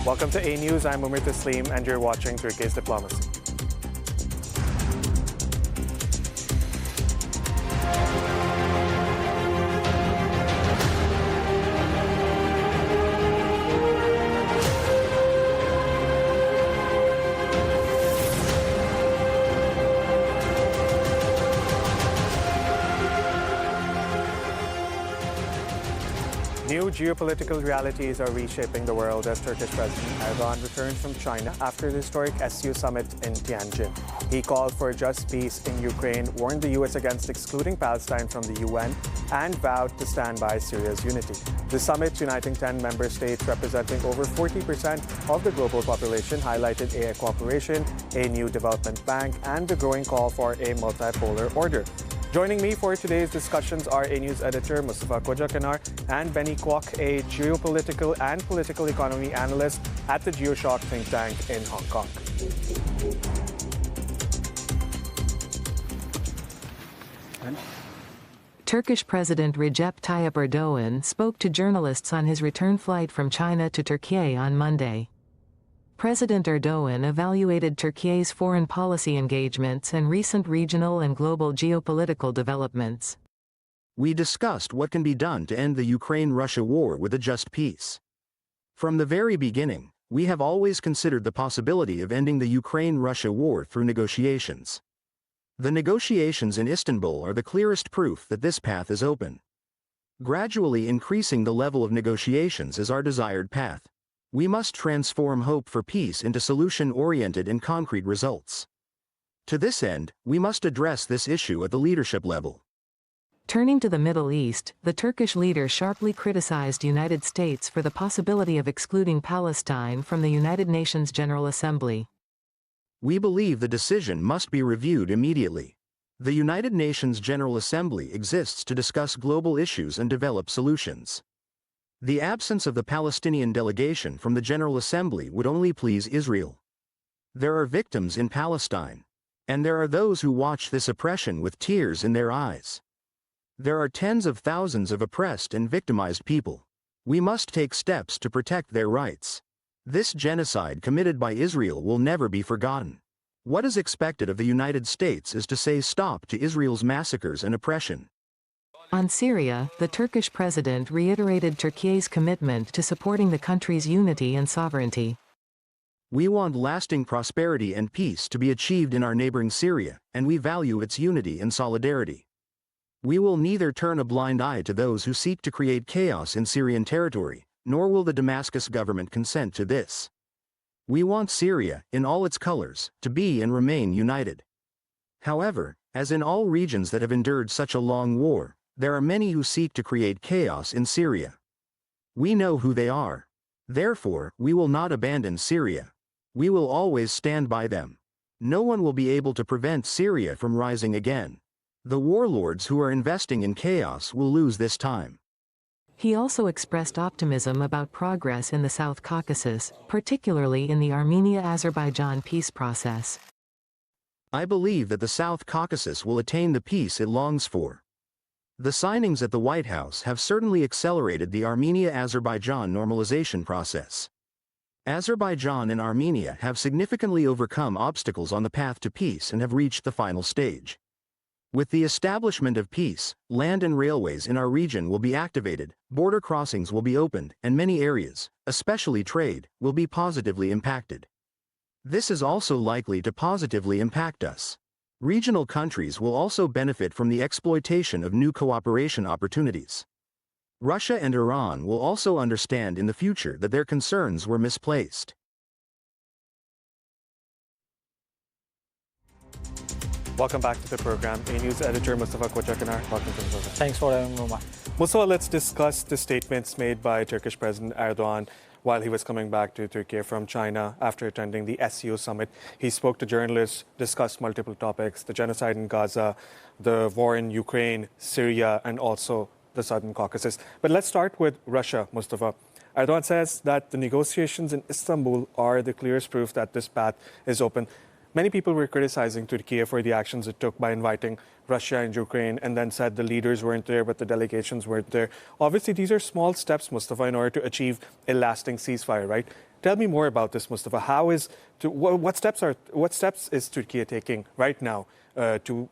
Welcome to Anews. I'm Umar Taslim, and you're watching Turkey's Diplomacy. New geopolitical realities are reshaping the world as Turkish President Erdoğan returns from China after the historic SCO summit in Tianjin. He called for just peace in Ukraine, warned the U.S. against excluding Palestine from the UN, and vowed to stand by Syria's unity. The summit, uniting 10 member states representing over 40% of the global population, highlighted AI cooperation, a new development bank, and the growing call for a multipolar order. Joining me for today's discussions are Anews editor Mustafa Kocakanar and Benny Kwok, a geopolitical and political economy analyst at the GeoShock think tank in Hong Kong. Turkish President Recep Tayyip Erdoğan spoke to journalists on his return flight from China to Turkey on Monday. President Erdoğan evaluated Turkey's foreign policy engagements and recent regional and global geopolitical developments. We discussed what can be done to end the Ukraine-Russia war with a just peace. From the very beginning, we have always considered the possibility of ending the Ukraine-Russia war through negotiations. The negotiations in Istanbul are the clearest proof that this path is open. Gradually increasing the level of negotiations is our desired path. We must transform hope for peace into solution-oriented and concrete results. To this end, we must address this issue at the leadership level. Turning to the Middle East, the Turkish leader sharply criticized United States for the possibility of excluding Palestine from the United Nations General Assembly. We believe the decision must be reviewed immediately. The United Nations General Assembly exists to discuss global issues and develop solutions. The absence of the Palestinian delegation from the General Assembly would only please Israel. There are victims in Palestine, and there are those who watch this oppression with tears in their eyes. There are tens of thousands of oppressed and victimized people. We must take steps to protect their rights. This genocide committed by Israel will never be forgotten. What is expected of the United States is to say stop to Israel's massacres and oppression. On Syria, the Turkish president reiterated Turkey's commitment to supporting the country's unity and sovereignty. We want lasting prosperity and peace to be achieved in our neighboring Syria, and we value its unity and solidarity. We will neither turn a blind eye to those who seek to create chaos in Syrian territory, nor will the Damascus government consent to this. We want Syria, in all its colors, to be and remain united. However, as in all regions that have endured such a long war, there are many who seek to create chaos in Syria. We know who they are. Therefore, we will not abandon Syria. We will always stand by them. No one will be able to prevent Syria from rising again. The warlords who are investing in chaos will lose this time. He also expressed optimism about progress in the South Caucasus, particularly in the Armenia-Azerbaijan peace process. I believe that the South Caucasus will attain the peace it longs for. The signings at the White House have certainly accelerated the Armenia-Azerbaijan normalization process. Azerbaijan and Armenia have significantly overcome obstacles on the path to peace and have reached the final stage. With the establishment of peace, land and railways in our region will be activated, border crossings will be opened, and many areas, especially trade, will be positively impacted. This is also likely to positively impact us. Regional countries will also benefit from the exploitation of new cooperation opportunities. Russia and Iran will also understand in the future that their concerns were misplaced. Welcome back to the program. Anews editor Mustafa Kocakanar. Welcome to the program. Thanks for having me, Umar. Mustafa, let's discuss the statements made by Turkish President Erdoğan while he was coming back to Turkey from China after attending the SCO summit. He spoke to journalists, discussed multiple topics, the genocide in Gaza, the war in Ukraine, Syria, and also the Southern Caucasus. But let's start with Russia, Mustafa. Erdoğan says that the negotiations in Istanbul are the clearest proof that this path is open. Many people were criticizing Turkey for the actions it took by inviting Russia and Ukraine, and then said the leaders weren't there, but the delegations weren't there. Obviously, these are small steps, Mustafa, in order to achieve a lasting ceasefire, right? Tell me more about this, Mustafa. What steps is Turkey taking right now to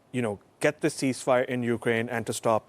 get the ceasefire in Ukraine and to stop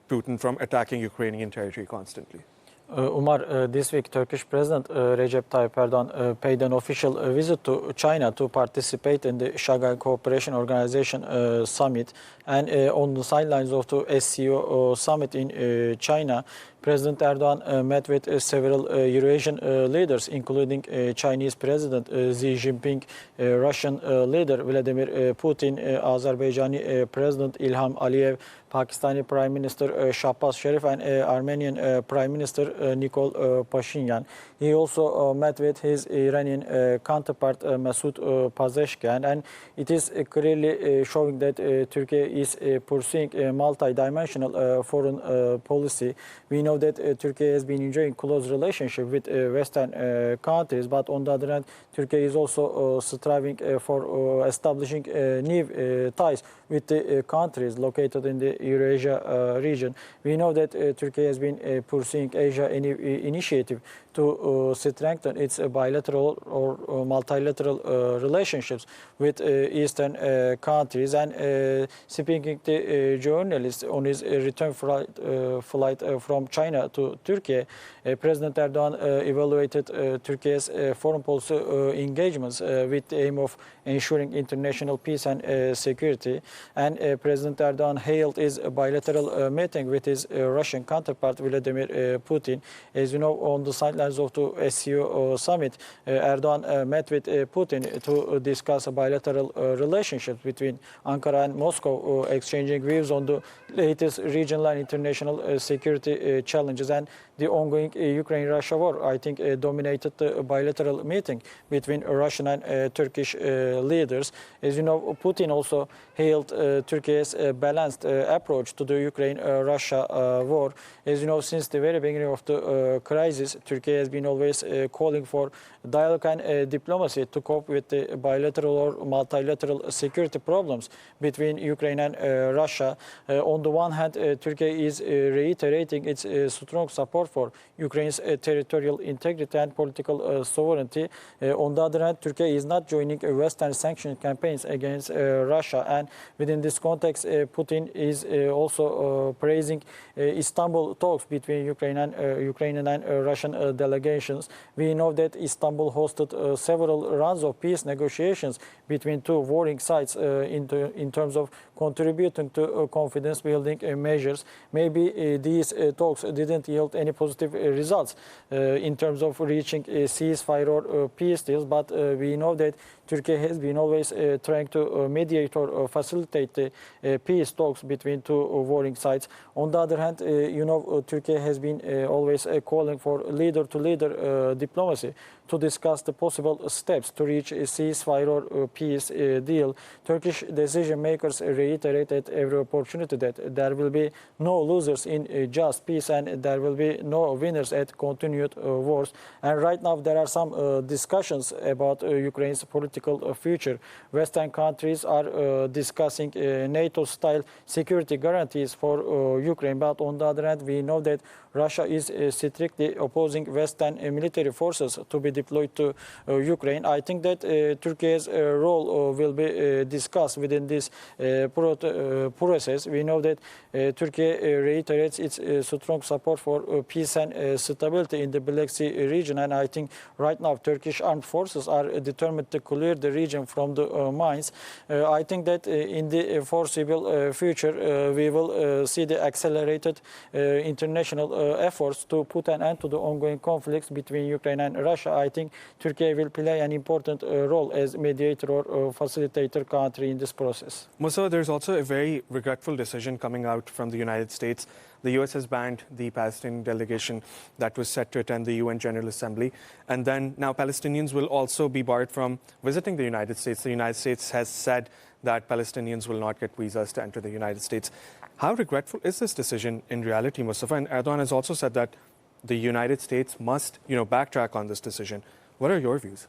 Putin from attacking Ukrainian territory constantly? Umar, this week Turkish President Recep Tayyip Erdoğan paid an official visit to China to participate in the Shanghai Cooperation Organization summit. And on the sidelines of the SCO summit in China, President Erdoğan met with several Eurasian leaders, including Chinese President Xi Jinping, Russian leader Vladimir Putin, Azerbaijani President Ilham Aliyev, Pakistani Prime Minister Shahbaz Sharif, and Armenian Prime Minister Nikol Pashinyan. He also met with his Iranian counterpart Masoud Pezeshkian, and it is clearly showing that Turkey is pursuing a multi-dimensional foreign policy. We know that Turkey has been enjoying close relationship with Western countries, but on the other hand, Turkey is also striving for establishing new ties with the countries located in the Eurasia region. We know that Turkey has been pursuing Asia initiative to strengthen its bilateral or multilateral relationships with Eastern countries. And speaking to the journalist on his return flight from China to Turkey, President Erdoğan evaluated Turkey's foreign policy engagements with the aim of ensuring international peace and security. And President Erdoğan hailed his bilateral meeting with his Russian counterpart Vladimir Putin. As you know, on the sidelines of the SCO summit, Erdoğan met with Putin to discuss bilateral relationships between Ankara and Moscow, exchanging views on the latest regional and international security challenges. And the ongoing Ukraine-Russia war, I think, dominated the bilateral meeting between Russian and Turkish leaders. As you know, Putin also hailed Turkey's balanced approach to the Ukraine-Russia war. As you know, since the very beginning of the crisis, Turkey has been always calling for dialogue and diplomacy to cope with the bilateral or multilateral security problems between Ukraine and Russia. On the one hand, Turkey is reiterating its strong support for Ukraine's territorial integrity and political sovereignty. On the other hand, Turkey is not joining Western sanction campaigns against Russia. And within this context, Putin is also praising Istanbul talks between Ukrainian and Russian delegations. We know that Istanbul hosted several rounds of peace negotiations between two warring sides in terms of contributing to confidence-building measures. Maybe these talks didn't yield any positive results in terms of reaching a ceasefire or peace deals, but we know that Turkey has been always trying to mediate or facilitate the peace talks between two warring sides. On the other hand, Turkey has been always calling for leader-to-leader diplomacy to discuss the possible steps to reach a ceasefire or peace deal. Turkish decision makers reiterate at every opportunity that there will be no losers in just peace and there will be no winners at continued wars. And right now there are some discussions about Ukraine's political future. Western countries are discussing NATO-style security guarantees for Ukraine, but on the other hand, we know that Russia is strictly opposing Western military forces to be deployed to Ukraine. I think that Turkey's role will be discussed within this process. We know that Turkey reiterates its strong support for peace and stability in the Black Sea region, and I think right now Turkish armed forces are determined to clear the region from the mines. I think that in the foreseeable future we will see the accelerated international efforts to put an end to the ongoing conflicts between Ukraine and Russia. I think Turkey will play an important role as mediator or facilitator country in this process. Musa, there's also a very regretful decision coming out from the United States. The U.S. has banned the Palestinian delegation that was set to attend the UN General Assembly. And then now Palestinians will also be barred from visiting the United States. The United States has said that Palestinians will not get visas to enter the United States. How regretful is this decision in reality, Mustafa? And Erdoğan has also said that the United States must, backtrack on this decision. What are your views?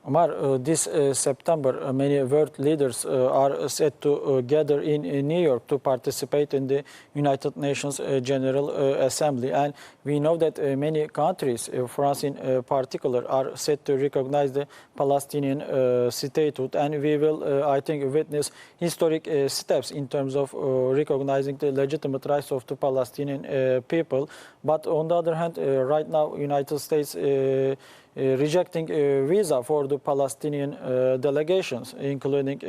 Omar, this September, many world leaders are set to gather in New York to participate in the United Nations General Assembly. And we know that many countries, France in particular, are set to recognize the Palestinian statehood, and we will, I think, witness historic steps in terms of recognizing the legitimate rights of the Palestinian people. But on the other hand, right now, United States rejecting visa for the Palestinian delegations, including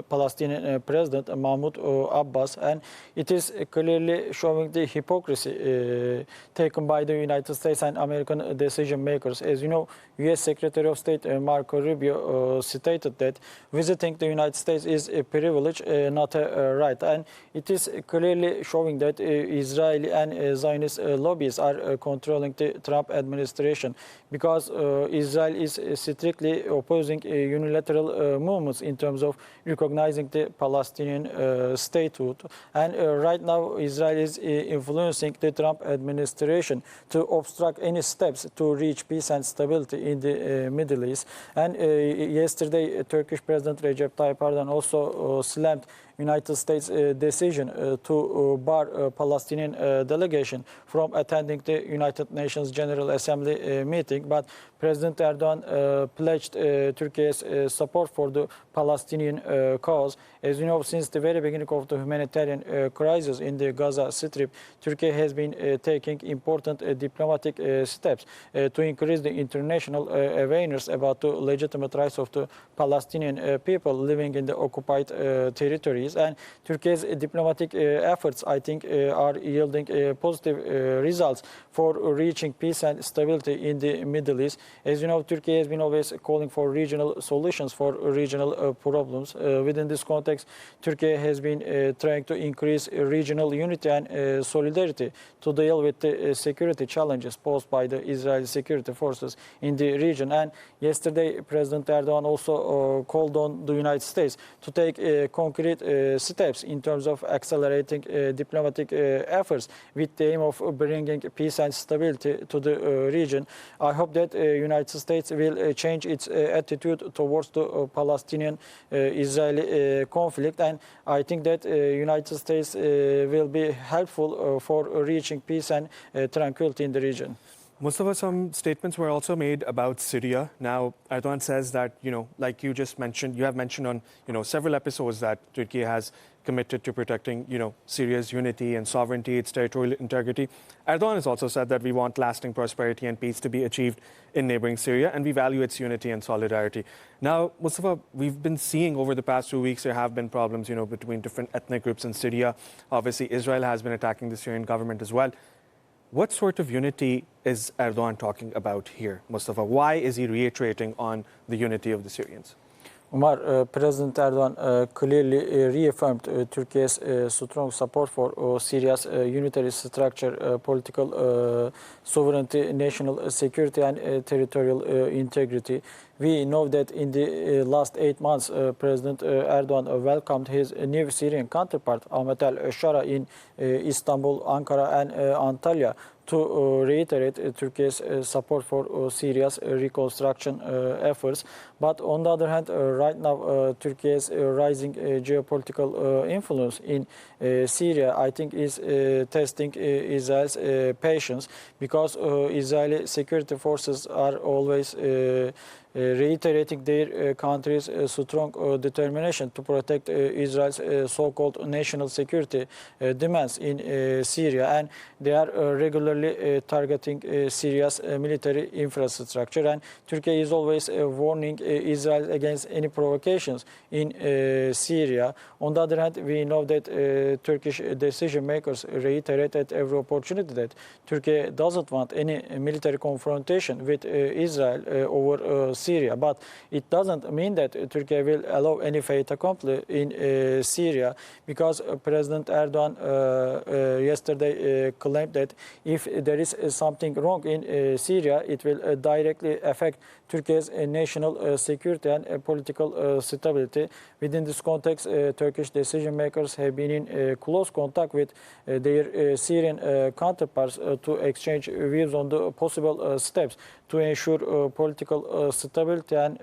Palestinian President Mahmoud Abbas, and it is clearly showing the hypocrisy taken by the United States and American decision makers. As you know, U.S. Secretary of State Marco Rubio stated that visiting the United States is a privilege, not a right, and it is clearly showing that Israeli and Zionist lobbies are controlling the Trump administration, because Israel is strictly opposing unilateral movements in terms of recognizing the Palestinian statehood. And right now, Israel is influencing the Trump administration to obstruct any steps to reach peace and stability in the Middle East. And yesterday, Turkish President Recep Tayyip Erdoğan also slammed United States decision to bar Palestinian delegation from attending the United Nations General Assembly meeting. But President Erdoğan pledged Turkey's support for the Palestinian cause. As you know, since the very beginning of the humanitarian crisis in the Gaza Strip, Turkey has been taking important diplomatic steps to increase the international awareness about the legitimate rights of the Palestinian people living in the occupied territories. And Turkey's diplomatic efforts, I think, are yielding positive results for reaching peace and stability in the Middle East. As you know, Turkey has been always calling for regional solutions for regional problems. Within this context, Turkey has been trying to increase regional unity and solidarity to deal with the security challenges posed by the Israeli security forces in the region. And yesterday, President Erdoğan also called on the United States to take concrete steps in terms of accelerating diplomatic efforts with the aim of bringing peace and stability to the region. I hope that the United States will change its attitude towards the Palestinian-Israeli conflict, and I think that the United States will be helpful for reaching peace and tranquility in the region. Mustafa, some statements were also made about Syria. Now, Erdoğan says that, like you just mentioned, you have mentioned on, several episodes that Turkey has committed to protecting, Syria's unity and sovereignty, its territorial integrity. Erdoğan has also said that we want lasting prosperity and peace to be achieved in neighboring Syria, and we value its unity and solidarity. Now, Mustafa, we've been seeing over the past 2 weeks there have been problems, between different ethnic groups in Syria. Obviously, Israel has been attacking the Syrian government as well. What sort of unity is Erdoğan talking about here, Mustafa? Why is he reiterating on the unity of the Syrians? Umar, President Erdoğan clearly reaffirmed Turkey's strong support for Syria's unitary structure, political sovereignty, national security, and territorial integrity. We know that in the last 8 months, President Erdoğan welcomed his new Syrian counterpart, Ahmet el-Shara, in Istanbul, Ankara, and Antalya, to reiterate Turkey's support for Syria's reconstruction efforts. But on the other hand, right now, Turkey's rising geopolitical influence in Syria, I think, is testing Israel's patience, because Israeli security forces are always reiterating their country's strong determination to protect Israel's so-called national security demands in Syria, and they are regularly targeting Syria's military infrastructure. And Turkey is always warning Israel against any provocations in Syria. On the other hand, we know that Turkish decision makers reiterate at every opportunity that Turkey doesn't want any military confrontation with Israel over Syria, but it doesn't mean that Turkey will allow any fait accompli in Syria, because President Erdoğan yesterday claimed that if there is something wrong in Syria, it will directly affect Turkey's national security and political stability. Within this context, Turkish decision makers have been in close contact with their Syrian counterparts to exchange views on the possible steps to ensure political stability stability and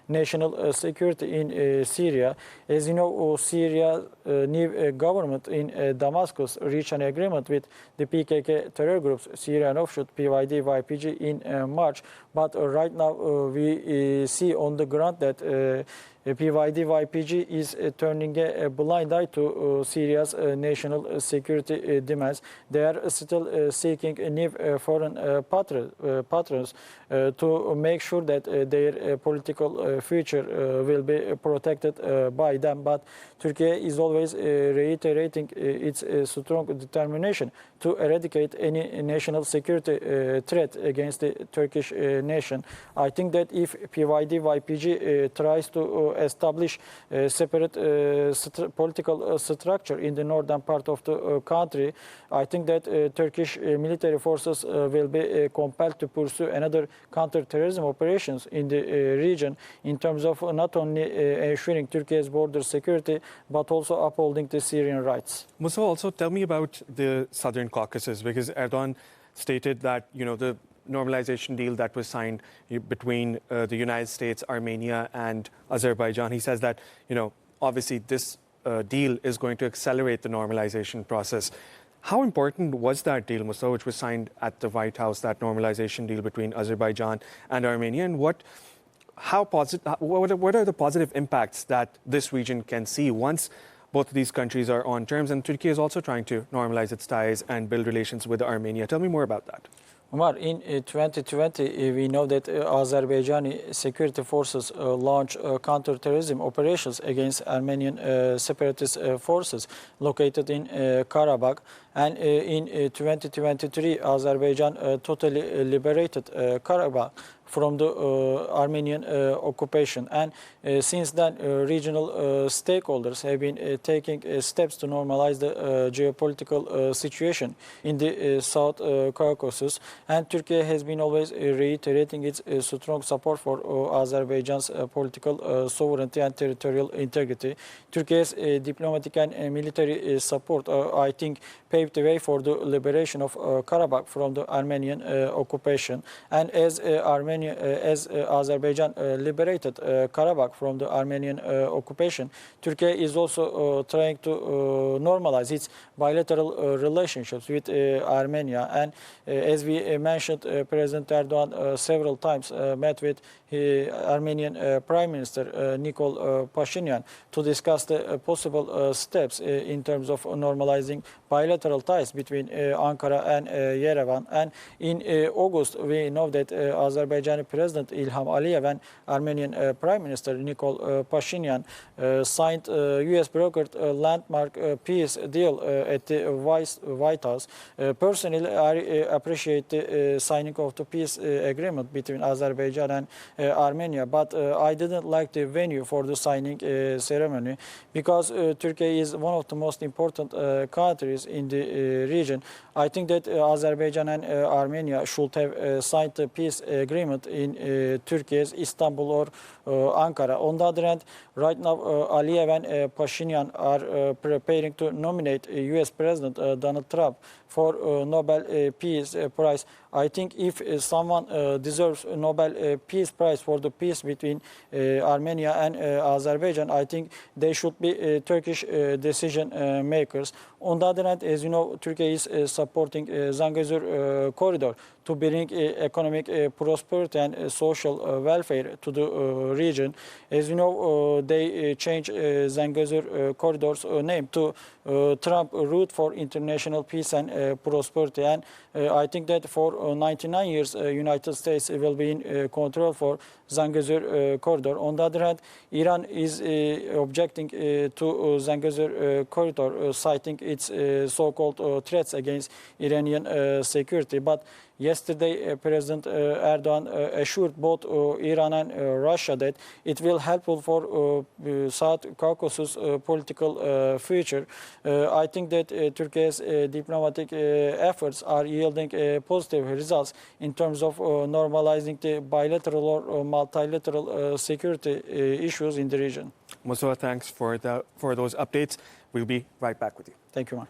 national security in Syria. As you know, Syria's new government in Damascus reached an agreement with the PKK terror groups, Syrian offshoot PYD, YPG in March. But right now we see on the ground that PYD YPG is turning a blind eye to Syria's national security demands. They are still seeking new foreign patrons to make sure that their political future will be protected by them. But Turkey is always reiterating its strong determination to eradicate any national security threat against the Turkish nation. I think that if PYD YPG tries to establish a separate political structure in the northern part of the country, I think that Turkish military forces will be compelled to pursue another counter-terrorism operations in the region in terms of not only ensuring Turkey's border security, but also upholding the Syrian rights. Mustafa, also tell me about the Southern Caucasus, because Erdogan stated that, the normalization deal that was signed between the United States, Armenia, and Azerbaijan. He says that, obviously this deal is going to accelerate the normalization process. How important was that deal, Mustafa, which was signed at the White House, that normalization deal between Azerbaijan and Armenia? And what are the positive impacts that this region can see once both of these countries are on terms? And Turkey is also trying to normalize its ties and build relations with Armenia. Tell me more about that. Umar, in 2020, we know that Azerbaijani security forces launched counter-terrorism operations against Armenian separatist forces located in Karabakh. And in 2023, Azerbaijan totally liberated Karabakh from the Armenian occupation. And since then, regional stakeholders have been taking steps to normalize the geopolitical situation in the South Caucasus. And Turkey has been always reiterating its strong support for Azerbaijan's political sovereignty and territorial integrity. Turkey's diplomatic and military support, I think, paved the way for the liberation of Karabakh from the Armenian occupation. And as Azerbaijan liberated Karabakh from the Armenian occupation, Turkey is also trying to normalize its bilateral relationships with Armenia. And as we mentioned, President Erdoğan several times met with Armenian Prime Minister Nikol Pashinyan to discuss the possible steps in terms of normalizing bilateral ties between Ankara and Yerevan. And in August, we know that Azerbaijani President İlham Aliyev and Armenian Prime Minister Nikol Pashinyan signed US-brokered landmark peace deal at the White House. Personally, I appreciate the signing of the peace agreement between Azerbaijan and Armenia, but I didn't like the venue for the signing ceremony, because Turkey is one of the most important countries in the region. I think that Azerbaijan and Armenia should have signed the peace agreement in Turkey's Istanbul or Ankara. On the other hand, right now Aliyev and Pashinyan are preparing to nominate US President Donald Trump for Nobel Peace Prize. I think if someone deserves a Nobel Peace Prize for the peace between Armenia and Azerbaijan, I think they should be Turkish decision makers. On the other hand, as you know, Turkey is supporting Zangezur corridor to bring economic prosperity and social welfare to the region. As you know, they changed Zangezur corridor's name to Trump Route for International Peace and Prosperity. And I think that for 99 years, United States will be in control for Zangezur corridor. On the other hand, Iran is objecting to Zangezur corridor, citing its so-called threats against Iranian security. But yesterday, President Erdoğan assured both Iran and Russia that it will helpful for South Caucasus political future. I think that Turkey's diplomatic efforts are yielding positive results in terms of normalizing the bilateral or multilateral security issues in the region. Mustafa, thanks for those updates. We'll be right back with you. Thank you, Mark.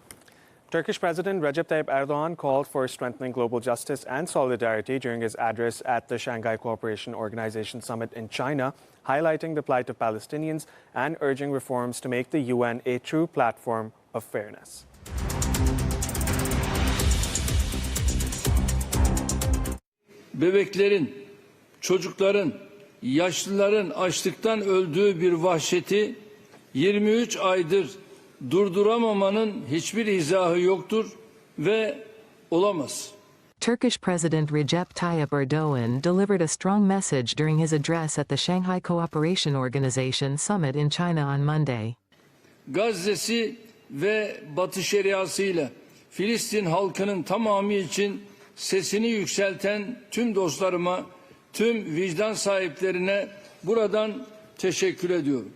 Turkish President Recep Tayyip Erdoğan called for strengthening global justice and solidarity during his address at the Shanghai Cooperation Organization summit in China, highlighting the plight of Palestinians and urging reforms to make the UN a true platform of fairness. Bebeklerin, çocukların, yaşlıların açlıktan öldüğü bir vahşeti 23 aydır durduramamanın hiçbir izahı yoktur ve olamaz. Turkish President Recep Tayyip Erdoğan delivered a strong message during his address at the Shanghai Cooperation Organization summit in China on Monday. Gazze'si ve Batı Şeriası'yla Filistin halkının tamamı için sesini yükselten tüm dostlarıma, tüm vicdan sahiplerine buradan teşekkür ediyorum.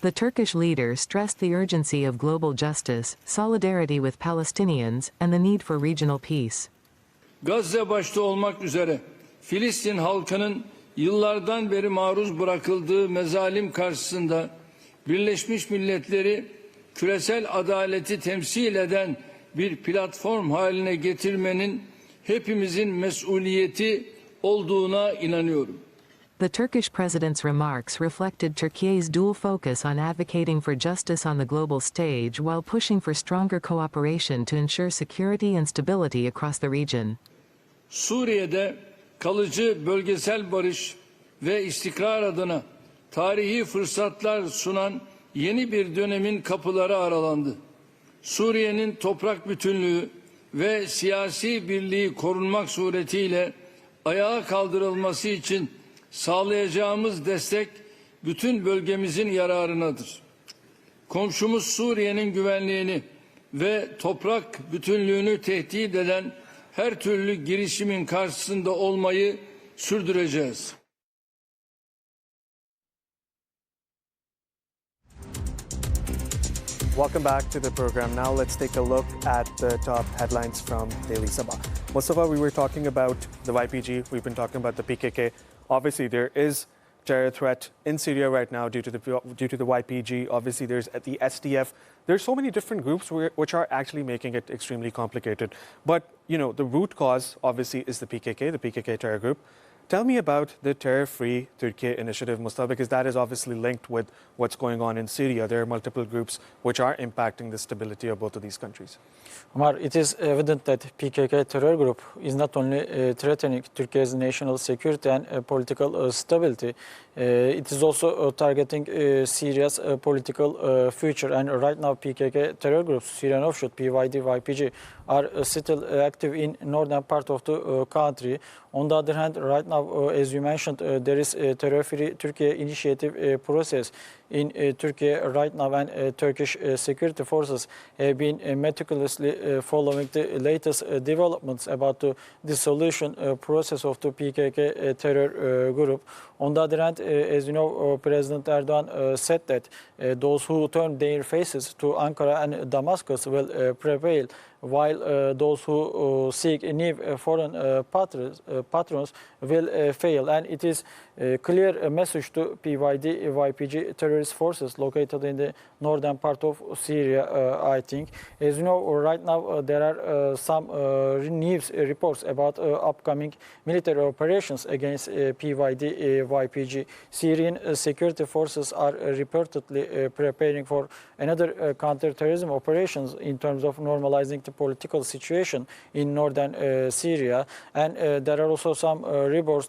The Turkish leader stressed the urgency of global justice, solidarity with Palestinians, and the need for regional peace. Gazze başta olmak üzere Filistin halkının yıllardan beri maruz bırakıldığı mezalim karşısında Birleşmiş Milletleri küresel adaleti temsil eden bir platform haline getirmenin hepimizin mesuliyeti olduğuna inanıyorum. The Turkish president's remarks reflected Turkey's dual focus on advocating for justice on the global stage while pushing for stronger cooperation to ensure security and stability across the region. Suriye'de kalıcı bölgesel barış ve istikrar adına tarihi fırsatlar sunan yeni bir dönemin kapıları aralandı. Suriye'nin toprak bütünlüğü ve siyasi birliği korunmak suretiyle ayağa kaldırılması için sağlayacağımız destek bütün bölgemizin yararınadır. Komşumuz Suriye'nin güvenliğini ve toprak bütünlüğünü tehdit eden her türlü girişimin karşısında olmayı sürdüreceğiz. Welcome back to the program. Now let's take a look at the top headlines from Daily Sabah. Mustafa, we were talking about the YPG. We've been talking about the PKK. Obviously, there is terror threat in Syria right now due to the YPG. Obviously, there's the SDF. There's so many different groups which are actually making it extremely complicated. But, you know, the root cause, obviously, is the PKK terror group. Tell me about the terror-free Türkiye initiative, Mustafa, because that is obviously linked with what's going on in Syria. There are multiple groups which are impacting the stability of both of these countries. Omar, it is evident that PKK terror group is not only threatening Turkey's national security and political stability, it is also targeting Syria's political future. And right now, PKK terror groups, Syrian offshoot, PYD, YPG, are still active in northern part of the country. On the other hand, right now, as you mentioned, there is a terror-free Turkey initiative process in Turkey right now, and Turkish security forces have been meticulously following the latest developments about the dissolution process of the PKK terror group. On the other hand, as you know, President Erdoğan said that those who turn their faces to Ankara and Damascus will prevail, while those who seek new foreign patrons will fail. And it is a clear message to PYD, YPG terrorist forces located in the northern part of Syria, I think. As you know, right now there are some news reports about upcoming military operations against PYD, YPG. Syrian security forces are reportedly preparing for another counter-terrorism operations in terms of normalizing the political situation in northern Syria. And there are also some rumors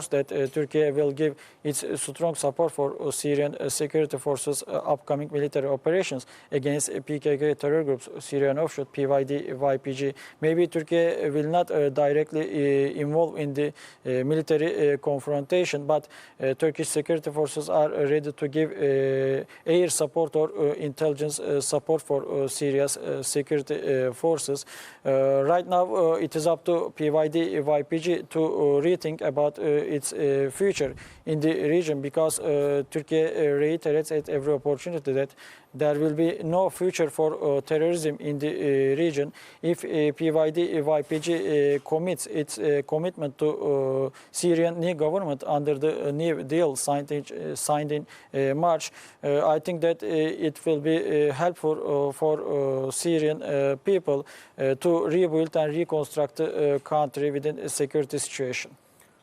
that Turkey will give its strong support for Syrian security forces' upcoming military operations against PKK terror groups, Syrian offshoot, PYD, YPG. Maybe Turkey will not directly involve in the military confrontation, but Turkish security forces are ready to give air support or intelligence support for Syria's security forces. Right now, it is up to PYD, YPG to rethink about its future in the region, because Turkey reiterates at every opportunity that there will be no future for terrorism in the region if PYD-YPG commits its commitment to Syrian new government under the new deal signed in March. I think that it will be helpful for Syrian people to rebuild and reconstruct the country within a security situation.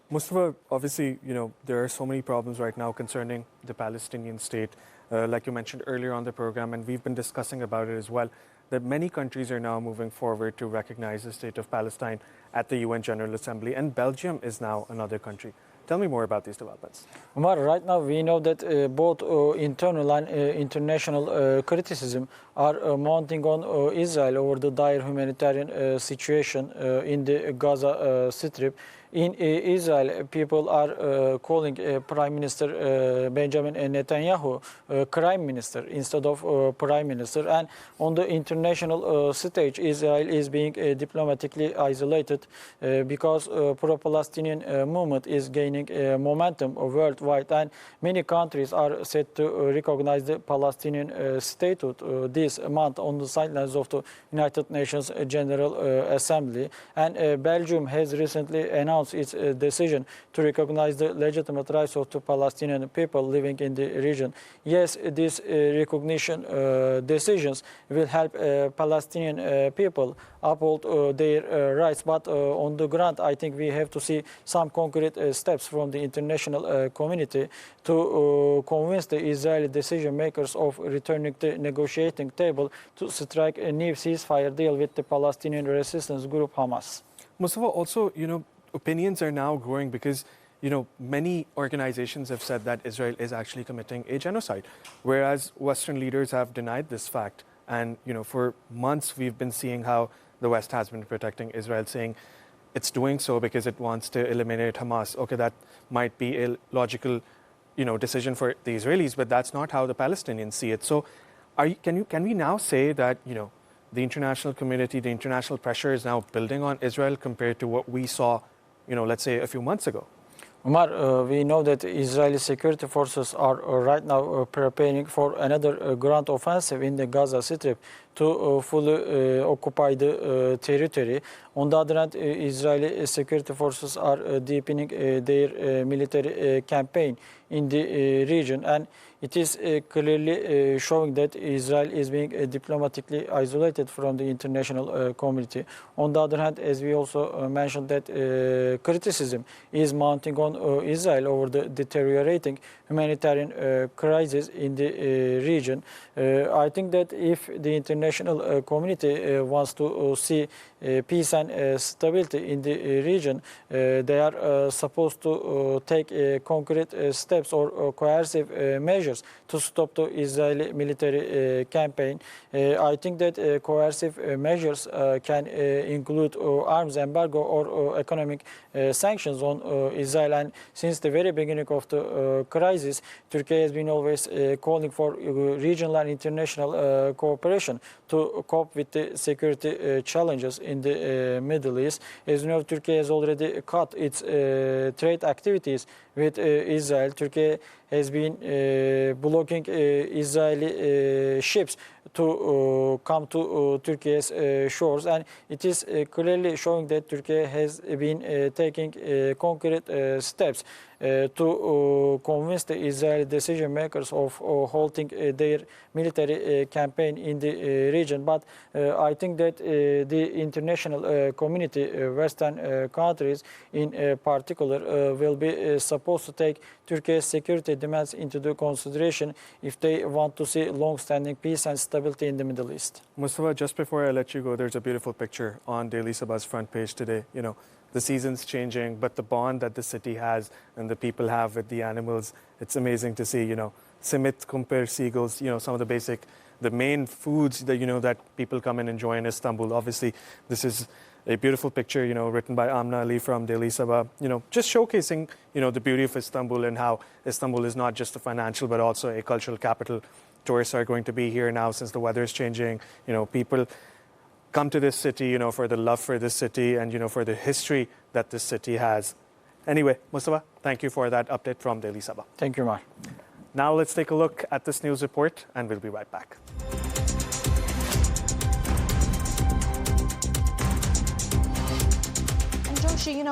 Mustafa, obviously, there are so many problems right now concerning the Palestinian state, like you mentioned earlier on the program, and we've been discussing about it as well, that many countries are now moving forward to recognize the state of Palestine at the UN General Assembly, and Belgium is now another country. Tell me more about these developments. Umar, right now we know that both internal and international criticism are mounting on Israel over the dire humanitarian situation in the Gaza Strip. In Israel, people are calling Prime Minister Benjamin Netanyahu crime minister instead of prime minister. And on the international stage, Israel is being diplomatically isolated because pro-Palestinian movement is gaining momentum worldwide. And many countries are set to recognize the Palestinian statehood this month on the sidelines of the United Nations General Assembly. And Belgium has recently announced its decision to recognize the legitimate rights of the Palestinian people living in the region. Yes, these recognition decisions will help Palestinian people uphold their rights, but on the ground, I think we have to see some concrete steps from the international community to convince the Israeli decision makers of returning to the negotiating table to strike a new ceasefire deal with the Palestinian resistance group Hamas. Mustafa, also, opinions are now growing because, many organizations have said that Israel is actually committing a genocide, whereas Western leaders have denied this fact. And, for months we've been seeing how the West has been protecting Israel, saying it's doing so because it wants to eliminate Hamas. Okay, that might be a logical, decision for the Israelis, but that's not how the Palestinians see it. So can we now say that, the international community, the international pressure is now building on Israel compared to what we saw, let's say a few months ago? Umar, we know that Israeli security forces are right now preparing for another ground offensive in the Gaza Strip to fully occupy the territory. On the other hand, Israeli security forces are deepening their military campaign in the region, and it is clearly showing that Israel is being diplomatically isolated from the international community. On the other hand, as we also mentioned, that criticism is mounting on Israel over the deteriorating humanitarian crisis in the region. I think that if the international community wants to see peace and stability in the region, they are supposed to take concrete steps or coercive measures to stop the Israeli military campaign. I think that coercive measures can include arms embargo or economic sanctions on Israel. And since the very beginning of the crisis, Turkey has been always calling for regional and international cooperation to cope with the security challenges in the Middle East. As you know, Turkey has already cut its trade activities with Israel. Turkey has been blocking Israeli ships to come to Turkey's shores, and it is clearly showing that Turkey has been taking concrete steps to convince the Israeli decision makers of halting their military campaign in the region. But I think that the international community, Western countries in particular, will be supposed to take Turkey's security demands into the consideration if they want to see long-standing peace and stability in the Middle East. Mustafa, just before I let you go, there's a beautiful picture on Daily Sabah's front page today. The season's changing, but the bond that the city has and the people have with the animals, it's amazing to see, simit, kumpir, seagulls, some of the main foods that, that people come and enjoy in Istanbul. Obviously, this is a beautiful picture, written by Amna Ali from Daily Sabah, just showcasing, the beauty of Istanbul and how Istanbul is not just a financial, but also a cultural capital. Tourists are going to be here now since the weather is changing. People come to this city, for the love for this city and, for the history that this city has. Anyway, Mustafa, thank you for that update from Daily Sabah. Thank you, Mar. Now let's take a look at this news report, and we'll be right back.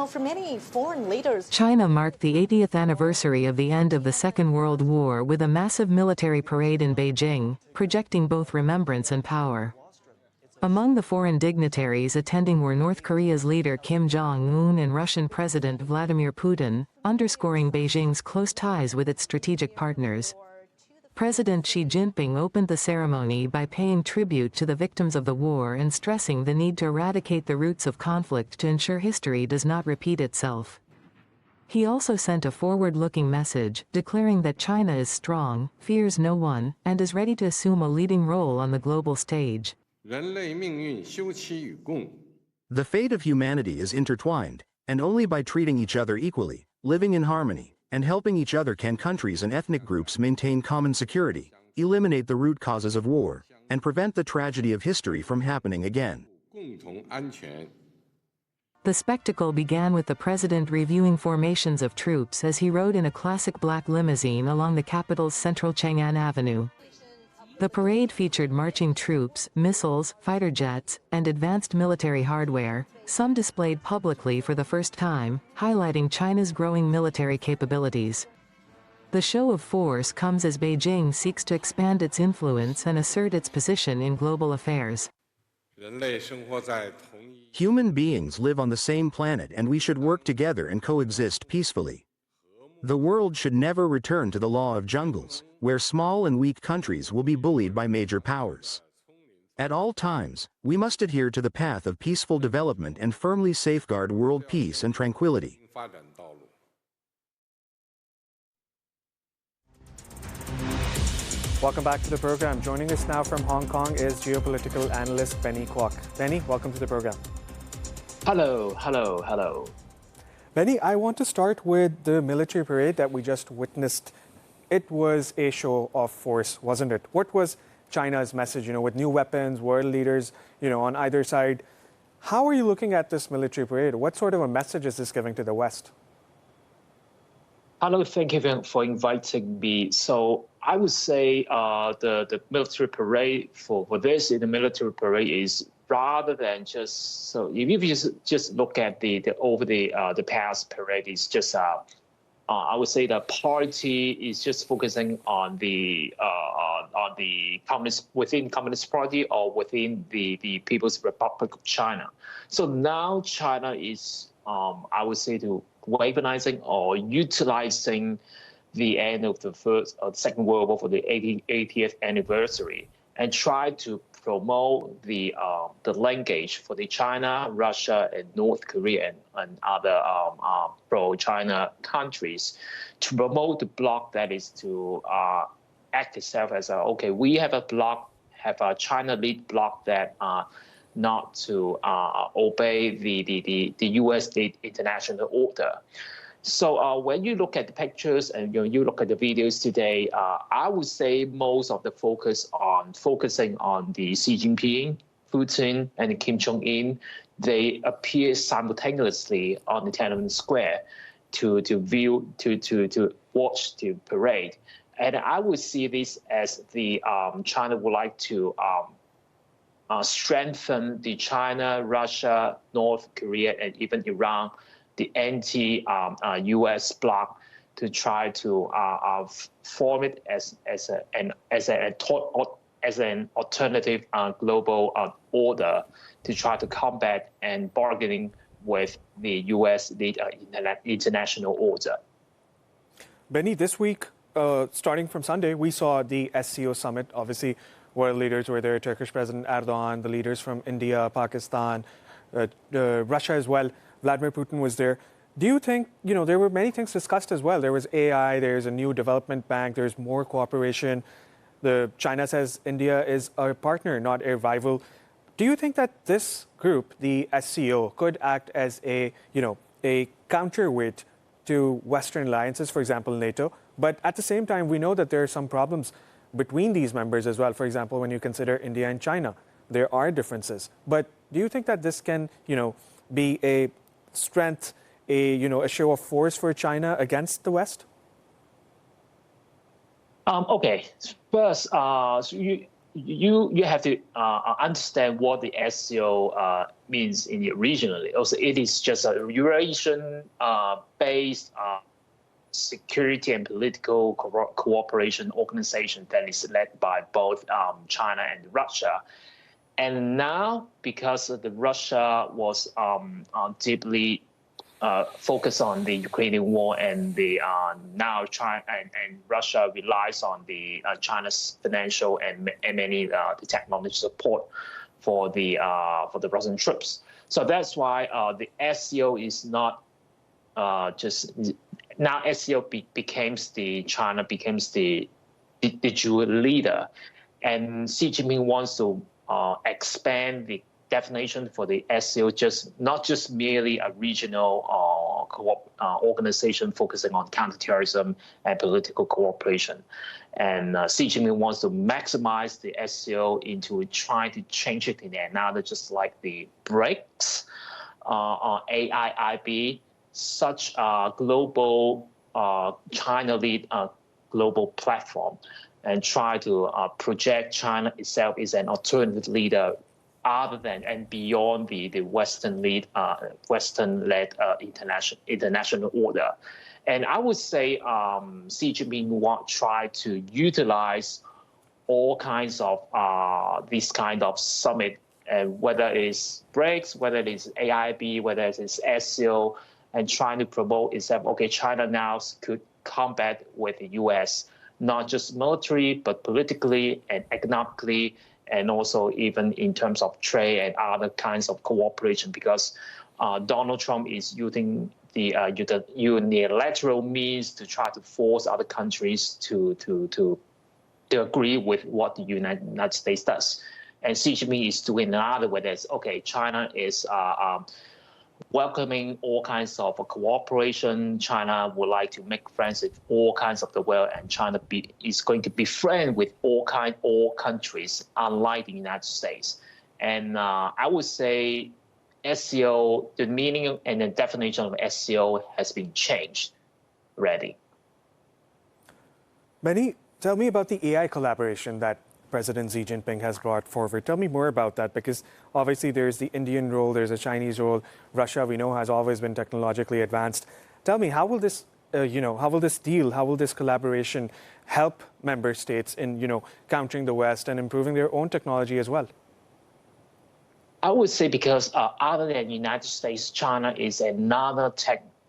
For many foreign leaders, China marked the 80th anniversary of the end of the Second World War with a massive military parade in Beijing, projecting both remembrance and power. Among the foreign dignitaries attending were North Korea's leader Kim Jong-un and Russian President Vladimir Putin, underscoring Beijing's close ties with its strategic partners. President Xi Jinping opened the ceremony by paying tribute to the victims of the war and stressing the need to eradicate the roots of conflict to ensure history does not repeat itself. He also sent a forward-looking message, declaring that China is strong, fears no one, and is ready to assume a leading role on the global stage. The fate of humanity is intertwined, and only by treating each other equally, living in harmony, and helping each other can countries and ethnic groups maintain common security, eliminate the root causes of war, and prevent the tragedy of history from happening again. The spectacle began with the president reviewing formations of troops as he rode in a classic black limousine along the capital's central Chang'an Avenue. The parade featured marching troops, missiles, fighter jets, and advanced military hardware, some displayed publicly for the first time, highlighting China's growing military capabilities. The show of force comes as Beijing seeks to expand its influence and assert its position in global affairs. Human beings live on the same planet, and we should work together and coexist peacefully. The world should never return to the law of jungles, where small and weak countries will be bullied by major powers. At all times, we must adhere to the path of peaceful development and firmly safeguard world peace and tranquility. Welcome back to the program. Joining us now from Hong Kong is geopolitical analyst Benny Kwok. Benny, welcome to the program. Hello. Benny, I want to start with the military parade that we just witnessed. It was a show of force, wasn't it? What was China's message, with new weapons, world leaders, on either side? How are you looking at this military parade? What sort of a message is this giving to the West? Hello, thank you for inviting me. So I would say the military parade for this in the military parade is rather than just so if you just look at the past parade, is just I would say the party is just focusing on the communist within Communist Party or within the People's Republic of China. So now China is I would say to weaponizing or utilizing the end of the First or Second World War for the 80th anniversary and try to promote the linkage for the China, Russia, and North Korea and other pro-China countries to promote the bloc that is to act itself as we have a bloc, have a China lead bloc that not to obey the U.S. international order. So when you look at the pictures and you look at the videos today, I would say most of the focusing on the Xi Jinping, Putin, and Kim Jong-un. They appear simultaneously on the Tiananmen Square to watch the parade, and I would see this as the China would like to strengthen the China, Russia, North Korea, and even Iran, the anti-U.S. bloc, to try to form it as an alternative global order to try to combat and bargaining with the U.S. international order. Benny, this week, starting from Sunday, we saw the SCO summit. Obviously, world leaders were there, Turkish President Erdoğan, the leaders from India, Pakistan, Russia as well. Vladimir Putin was there. Do you think, there were many things discussed as well. There was AI, there's a new development bank, there's more cooperation. China says India is a partner, not a rival. Do you think that this group, the SCO, could act as a counterweight to Western alliances, for example, NATO? But at the same time, we know that there are some problems between these members as well. For example, when you consider India and China, there are differences. But do you think that this can, be a strength, a show of force for China against the West? Okay, first, so you have to understand what the SCO means regionally. Also, it is just a Eurasian-based security and political cooperation organization that is led by both China and Russia. And now, because the Russia was deeply focused on the Ukrainian war, and the now China and Russia relies on the China's financial and many the technology support for the Russian troops. So that's why the SCO is not just now. SCO becomes the de jure leader, and Xi Jinping wants to expand the definition for the SCO, not just merely a regional organization focusing on counterterrorism and political cooperation. And Xi Jinping wants to maximize the SCO into trying to change it in another, just like the BRICS, AIIB, such a global China-led global platform, and try to project China itself as an alternative leader other than and beyond the Western-led international order. And I would say Xi Jinping will try to utilize all kinds of this kind of summit, and whether it's BRICS, whether it is AIB, whether it is SCO, and trying to promote itself. Okay, China now could combat with the U.S., not just military, but politically and economically, and also even in terms of trade and other kinds of cooperation, because Donald Trump is using the unilateral means to try to force other countries to agree with what the United States does. And Xi Jinping is doing another way. That's okay, China is welcoming all kinds of cooperation. China would like to make friends with all kinds of the world, and China is going to be friends with all countries, unlike the United States. And I would say SCO, the meaning and the definition of SCO has been changed already. Benny, tell me about the AI collaboration that President Xi Jinping has brought forward. Tell me more about that, because obviously there's the Indian role, there's a Chinese role. Russia, we know, has always been technologically advanced. Tell me, how will this, how will this collaboration help member states in, countering the West and improving their own technology as well? I would say because other than the United States, China is another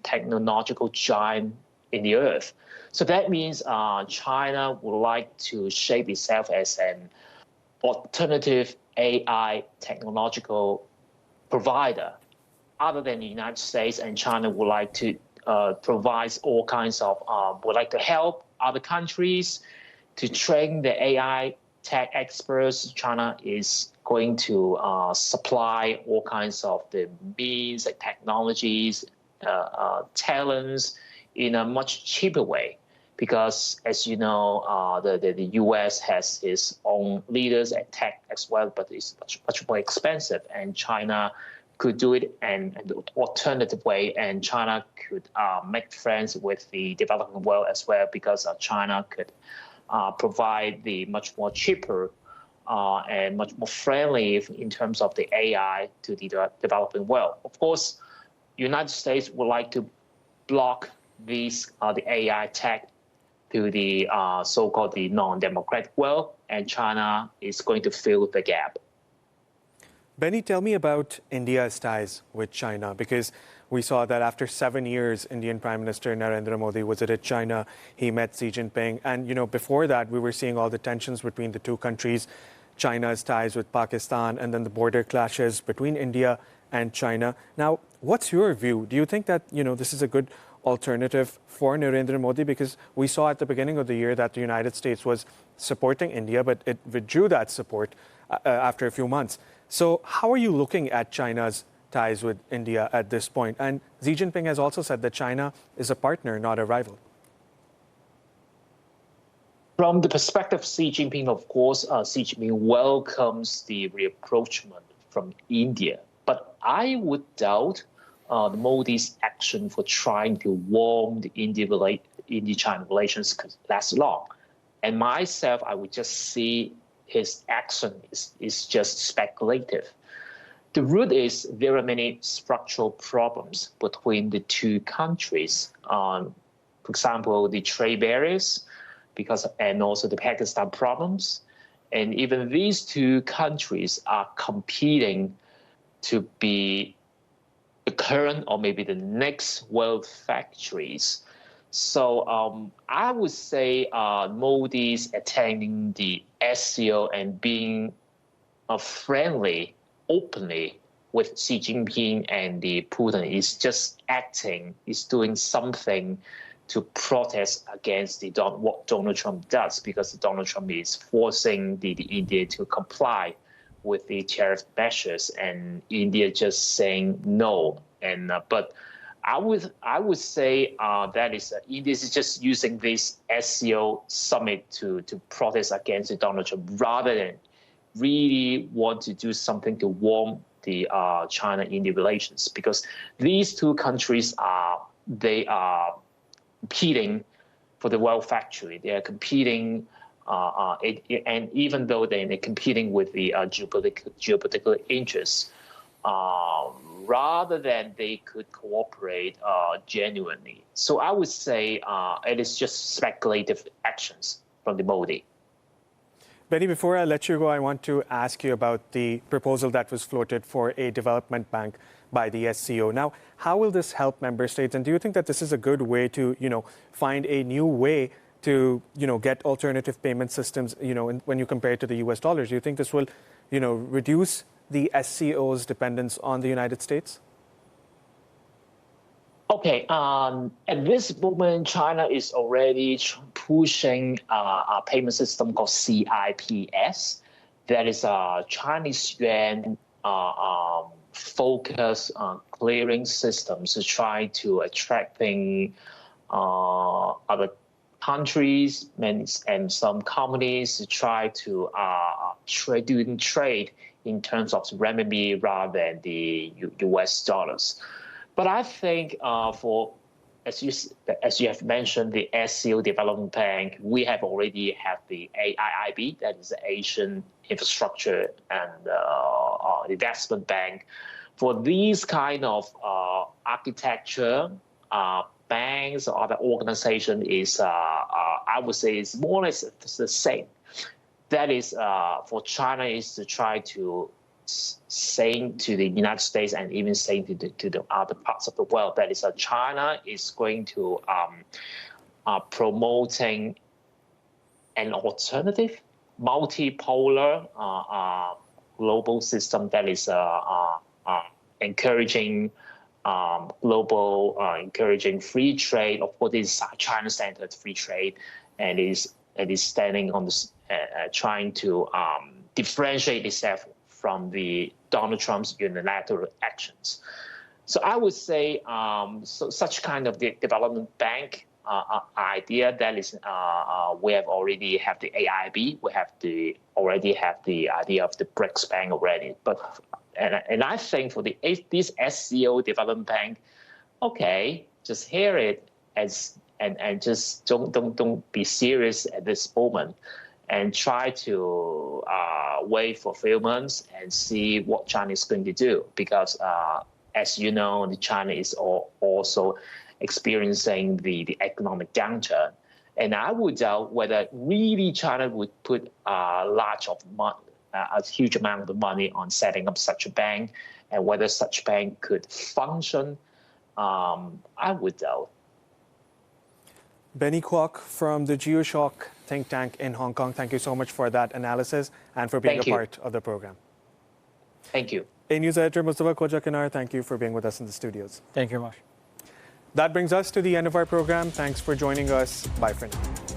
technological giant in the earth. So that means China would like to shape itself as an alternative AI technological provider. Other than the United States, and China would like to provide all kinds of, would like to help other countries to train the AI tech experts. China is going to supply all kinds of the means and technologies, talents in a much cheaper way. Because, as you know, the U.S. has its own leaders and tech as well, but it's much more expensive. And China could do it in an alternative way, and China could make friends with the developing world as well, because China could provide the much more cheaper and much more friendly in terms of the AI to the developing world. Of course, the United States would like to block these the AI tech to the so-called the non-democratic world, and China is going to fill the gap. Benny, tell me about India's ties with China, because we saw that after 7 years, Indian Prime Minister Narendra Modi visited China. He met Xi Jinping. And, before that, we were seeing all the tensions between the two countries, China's ties with Pakistan, and then the border clashes between India and China. Now, what's your view? Do you think that, this is a good alternative for Narendra Modi? Because we saw at the beginning of the year that the United States was supporting India, but it withdrew that support after a few months. So how are you looking at China's ties with India at this point? And Xi Jinping has also said that China is a partner, not a rival. From the perspective of Xi Jinping, of course, Xi Jinping welcomes the rapprochement from India. But I would doubt Modi's action for trying to warm the India-China relations could last long. And myself, I would just see his action is just speculative. The root is there are many structural problems between the two countries. For example, the trade barriers, and also the Pakistan problems. And even these two countries are competing to be the current or maybe the next world factories. So I would say Modi's attending the SCO and being friendly, openly with Xi Jinping and the Putin is just acting, is doing something to protest against what Donald Trump does, because Donald Trump is forcing the India to comply with the tariff measures, and India just saying no. And but I would say that is India is just using this SCO summit to protest against Donald Trump rather than really want to do something to warm the China-India relations, because these two countries are competing for the world factory. They are competing, and even though they're competing with the geopolitical interests, rather than they could cooperate genuinely. So I would say it is just speculative actions from the Modi. Benny, before I let you go, I want to ask you about the proposal that was floated for a development bank by the SCO. Now, how will this help member states? And do you think that this is a good way to, find a new way to, get alternative payment systems, when you compare it to the US dollars? Do you think this will, reduce the SCO's dependence on the United States? Okay, at this moment, China is already pushing a payment system called CIPS. That is a Chinese yuan focus on clearing systems to try to attracting other countries and some companies to try to doing trade in terms of renminbi rather than the US dollars. But I think as you have mentioned, the SCO Development Bank, we have already have the AIIB, that is the Asian Infrastructure and Investment Bank. For these kind of architecture, banks or other organization is, I would say, is more or less the same. That is, for China is to try to saying to the United States and even saying to the other parts of the world that is China is going to promoting an alternative multipolar global system that is encouraging encouraging free trade. Of course, this is China-centered free trade, and is standing on this trying to differentiate itself from the Donald Trump's unilateral actions. So I would say such kind of development bank idea that is we have already have the AIB, we already have the idea of the BRICS Bank already. But and I think for this SCO development bank, okay, just hear it and just don't be serious at this moment, and try to wait for a few months and see what China is going to do. Because as you know, China is also experiencing the economic downturn. And I would doubt whether really China would put a huge amount of money on setting up such a bank, and whether such bank could function, I would doubt. Benny Kwok from the GeoShock think tank in Hong Kong, thank you so much for that analysis and for being a part of the program. Thank you. Anews editor Mustafa Kojakanar, thank you for being with us in the studios. Thank you much. That brings us to the end of our program. Thanks for joining us. Bye for now.